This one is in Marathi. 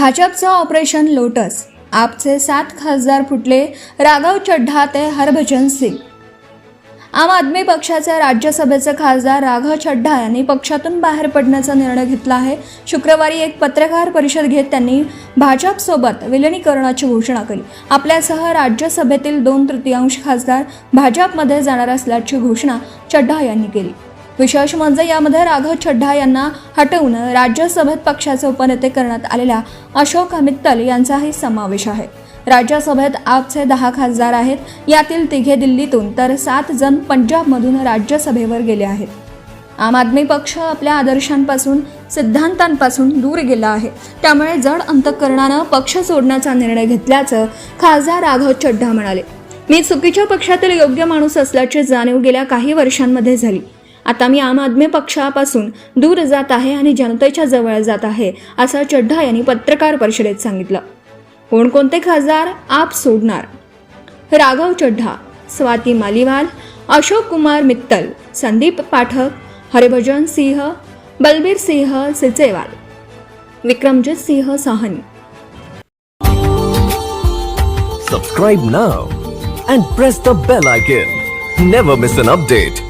भाजपचं ऑपरेशन लोटस, आपचे 7 खासदार फुटले, राघव चड्ढा ते हरभजन सिंग। आम आदमी पक्षाचे राज्यसभेचे खासदार राघव चड्ढा यांनी पक्षातून बाहेर पडण्याचा निर्णय घेतला आहे। शुक्रवारी एक पत्रकार परिषद घेत त्यांनी भाजपसोबत विलिनीकरणाची घोषणा केली। आपल्यासह राज्यसभेतील 2/3 खासदार भाजपमध्ये जाणार असल्याची घोषणा चड्ढा यांनी केली। विशेष म्हणजे यामध्ये राघव चड्ढा यांना हटवून राज्यसभेत पक्षाचे उपनेते करण्यात आलेल्या अशोक मित्तल यांचाही समावेश आहे। राज्यसभेत आपचे 10 खासदार आहेत, यातील 3 दिल्लीतून तर 7 जण पंजाबमधून राज्यसभेवर गेले आहेत। आम आदमी पक्ष आपल्या आदर्शांपासून सिद्धांतांपासून दूर गेला आहे, त्यामुळे जड अंतःकरणानं पक्ष सोडण्याचा निर्णय घेतल्याचं खासदार राघव चड्ढा म्हणाले। मी चुकीच्या पक्षातील योग्य माणूस असल्याची जाणीव गेल्या काही वर्षांमध्ये झाली। आता मी आम आदमी पक्षापासून दूर जात आहे आणि जनतेच्या जवळ जात आहे, असं चड्ढा यांनी पत्रकार परिषदेत सांगितलं। कोणकोणते खासदार आप सोडणार? राघव चड्ढा, स्वाती मालीवाल, अशोक कुमार मित्तल, संदीप पाठक, हरभजन सिंह, बलबीर सिंह सिचेवाल, विक्रमजीत सिंह Sahni. Subscribe now and press the bell icon. Never miss an update.